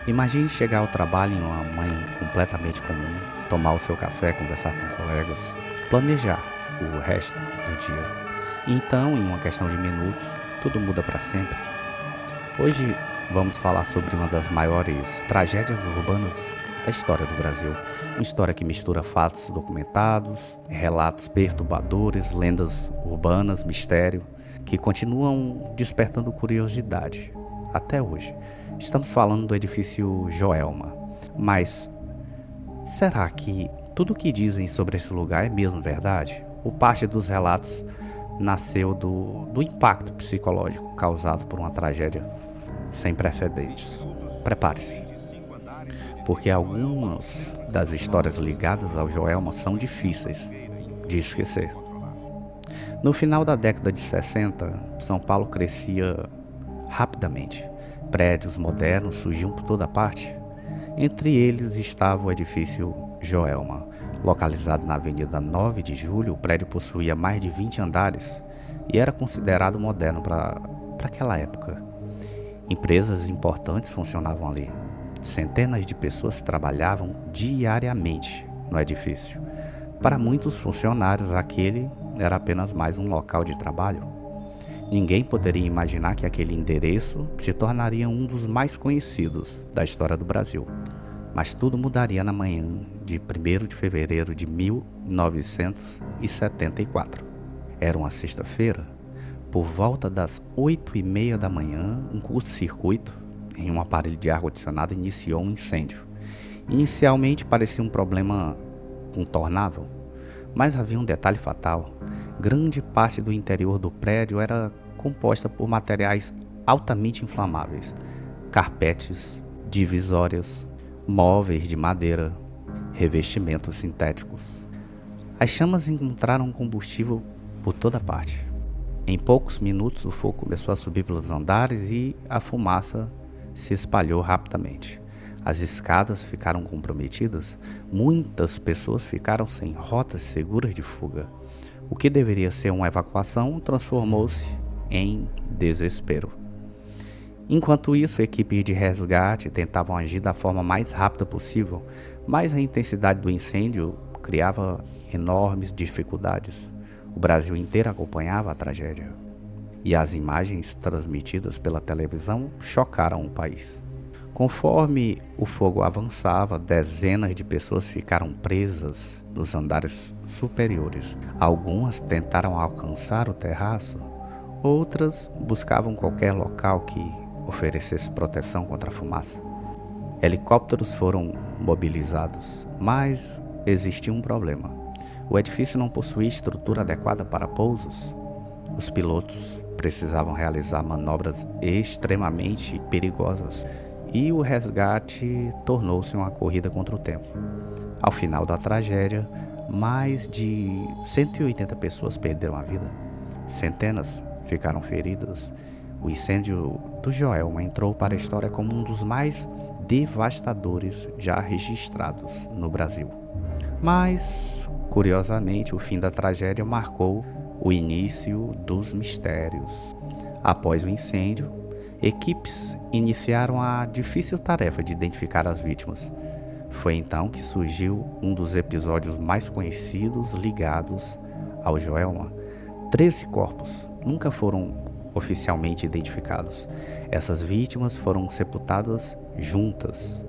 Imagine chegar ao trabalho em uma manhã completamente comum, tomar o seu café, conversar com colegas, planejar o resto do dia. E então, em uma questão de minutos, tudo muda para sempre. Hoje vamos falar sobre uma das maiores tragédias urbanas da história do Brasil. Uma história que mistura fatos documentados, relatos perturbadores, lendas urbanas, mistério, que continuam despertando curiosidade até hoje. Estamos falando do edifício Joelma. Mas será que tudo o que dizem sobre esse lugar é mesmo verdade? Ou parte dos relatos nasceu do impacto psicológico causado por uma tragédia sem precedentes? Prepare-se, porque algumas das histórias ligadas ao Joelma são difíceis de esquecer. No final da década de 60, São Paulo crescia rapidamente. Prédios modernos surgiam por toda parte. Entre eles estava o edifício Joelma. Localizado na Avenida 9 de Julho, o prédio possuía mais de 20 andares e era considerado moderno para aquela época. Empresas importantes funcionavam ali. Centenas de pessoas trabalhavam diariamente no edifício. Para muitos funcionários, aquele era apenas mais um local de trabalho. Ninguém poderia imaginar que aquele endereço se tornaria um dos mais conhecidos da história do Brasil. Mas tudo mudaria na manhã de 1º de fevereiro de 1974. Era uma sexta-feira. Por volta das 8h30 da manhã, um curto-circuito em um aparelho de ar-condicionado iniciou um incêndio. Inicialmente parecia um problema contornável, mas havia um detalhe fatal. Grande parte do interior do prédio era composta por materiais altamente inflamáveis: carpetes, divisórias, móveis de madeira, revestimentos sintéticos. As chamas encontraram combustível por toda parte. Em poucos minutos, o fogo começou a subir pelos andares e a fumaça se espalhou rapidamente. As escadas ficaram comprometidas, muitas pessoas ficaram sem rotas seguras de fuga. O que deveria ser uma evacuação transformou-se em desespero. Enquanto isso, equipes de resgate tentavam agir da forma mais rápida possível, mas a intensidade do incêndio criava enormes dificuldades. O Brasil inteiro acompanhava a tragédia, e as imagens transmitidas pela televisão chocaram o país. Conforme o fogo avançava, dezenas de pessoas ficaram presas nos andares superiores. Algumas tentaram alcançar o terraço, outras buscavam qualquer local que oferecesse proteção contra a fumaça. Helicópteros foram mobilizados, mas existia um problema. O edifício não possuía estrutura adequada para pousos. Os pilotos precisavam realizar manobras extremamente perigosas e o resgate tornou-se uma corrida contra o tempo. Ao final da tragédia, mais de 180 pessoas perderam a vida. Centenas ficaram feridas. O incêndio do Joelma entrou para a história como um dos mais devastadores já registrados no Brasil. Mas, curiosamente, o fim da tragédia marcou o início dos mistérios. Após o incêndio, equipes iniciaram a difícil tarefa de identificar as vítimas. Foi então que surgiu um dos episódios mais conhecidos ligados ao Joelma. 13 corpos nunca foram oficialmente identificados. Essas vítimas foram sepultadas juntas.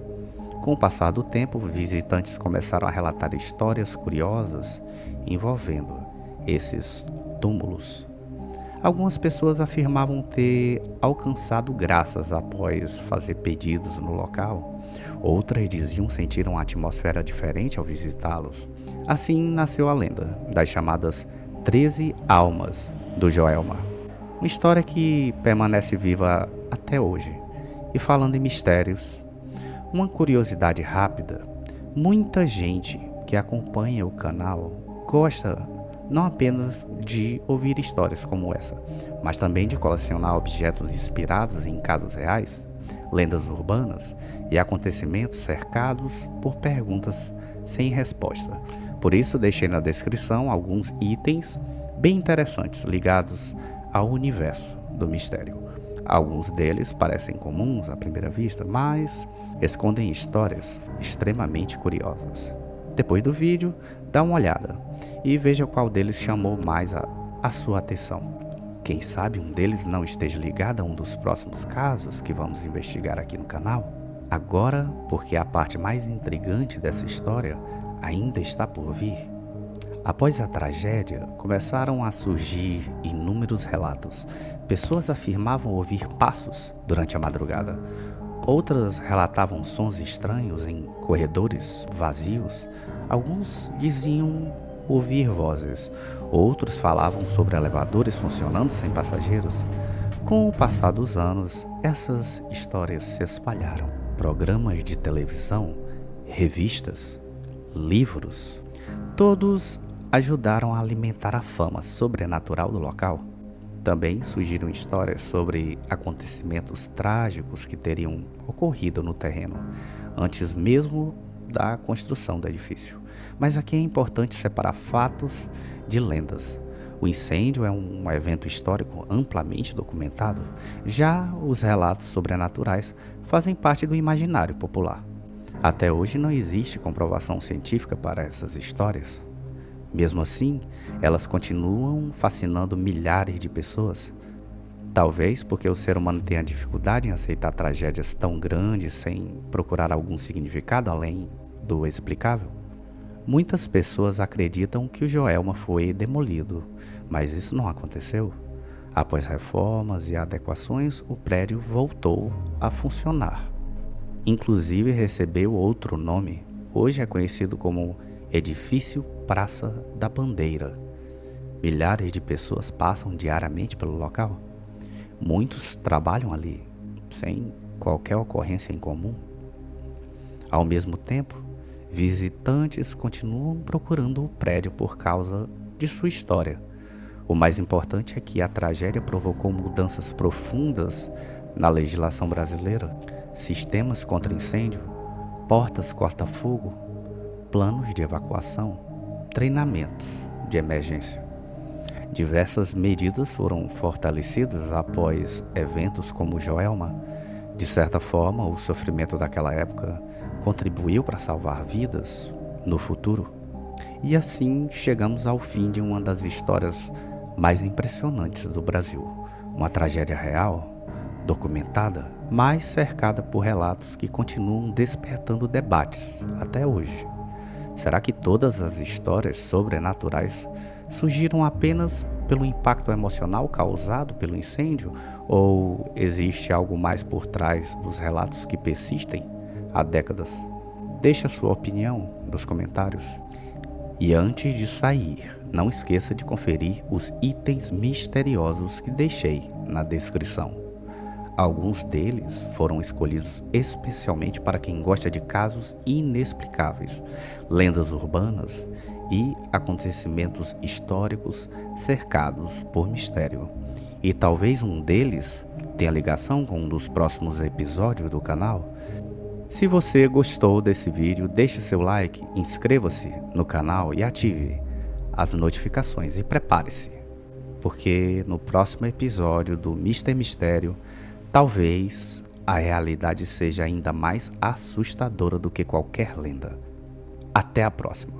Com o passar do tempo, visitantes começaram a relatar histórias curiosas envolvendo esses túmulos. Algumas pessoas afirmavam ter alcançado graças após fazer pedidos no local. Outras diziam sentir uma atmosfera diferente ao visitá-los. Assim nasceu a lenda das chamadas 13 almas do Joelma. Uma história que permanece viva até hoje. E falando em mistérios, uma curiosidade rápida: muita gente que acompanha o canal gosta não apenas de ouvir histórias como essa, mas também de colecionar objetos inspirados em casos reais, lendas urbanas e acontecimentos cercados por perguntas sem resposta. Por isso, deixei na descrição alguns itens bem interessantes ligados ao universo do mistério. Alguns deles parecem comuns à primeira vista, mas escondem histórias extremamente curiosas. Depois do vídeo, dá uma olhada e veja qual deles chamou mais a sua atenção. Quem sabe um deles não esteja ligado a um dos próximos casos que vamos investigar aqui no canal? Agora, porque a parte mais intrigante dessa história ainda está por vir. Após a tragédia, começaram a surgir inúmeros relatos. Pessoas afirmavam ouvir passos durante a madrugada. Outras relatavam sons estranhos em corredores vazios. Alguns diziam ouvir vozes. Outros falavam sobre elevadores funcionando sem passageiros. Com o passar dos anos, essas histórias se espalharam. Programas de televisão, revistas, livros, todos ajudaram a alimentar a fama sobrenatural do local. Também surgiram histórias sobre acontecimentos trágicos que teriam ocorrido no terreno, antes mesmo da construção do edifício. Mas aqui é importante separar fatos de lendas. O incêndio é um evento histórico amplamente documentado, já os relatos sobrenaturais fazem parte do imaginário popular. Até hoje não existe comprovação científica para essas histórias. Mesmo assim, elas continuam fascinando milhares de pessoas. Talvez porque o ser humano tenha dificuldade em aceitar tragédias tão grandes sem procurar algum significado além do explicável. Muitas pessoas acreditam que o Joelma foi demolido, mas isso não aconteceu. Após reformas e adequações, o prédio voltou a funcionar. Inclusive recebeu outro nome. Hoje é conhecido como Edifício Praça da Bandeira. Milhares de pessoas passam diariamente pelo local. Muitos trabalham ali, sem qualquer ocorrência em comum. Ao mesmo tempo, visitantes continuam procurando o prédio por causa de sua história. O mais importante é que a tragédia provocou mudanças profundas na legislação brasileira, sistemas contra incêndio, portas corta-fogo, planos de evacuação, treinamentos de emergência. Diversas medidas foram fortalecidas após eventos como o Joelma. De certa forma, o sofrimento daquela época contribuiu para salvar vidas no futuro. E assim chegamos ao fim de uma das histórias mais impressionantes do Brasil. Uma tragédia real, documentada, mas cercada por relatos que continuam despertando debates até hoje. Será que todas as histórias sobrenaturais surgiram apenas pelo impacto emocional causado pelo incêndio? Ou existe algo mais por trás dos relatos que persistem há décadas? Deixe a sua opinião nos comentários. E antes de sair, não esqueça de conferir os itens misteriosos que deixei na descrição. Alguns deles foram escolhidos especialmente para quem gosta de casos inexplicáveis, lendas urbanas e acontecimentos históricos cercados por mistério. E talvez um deles tenha ligação com um dos próximos episódios do canal. Se você gostou desse vídeo, deixe seu like, inscreva-se no canal e ative as notificações e prepare-se, porque no próximo episódio do Mister Mistério, talvez a realidade seja ainda mais assustadora do que qualquer lenda. Até a próxima!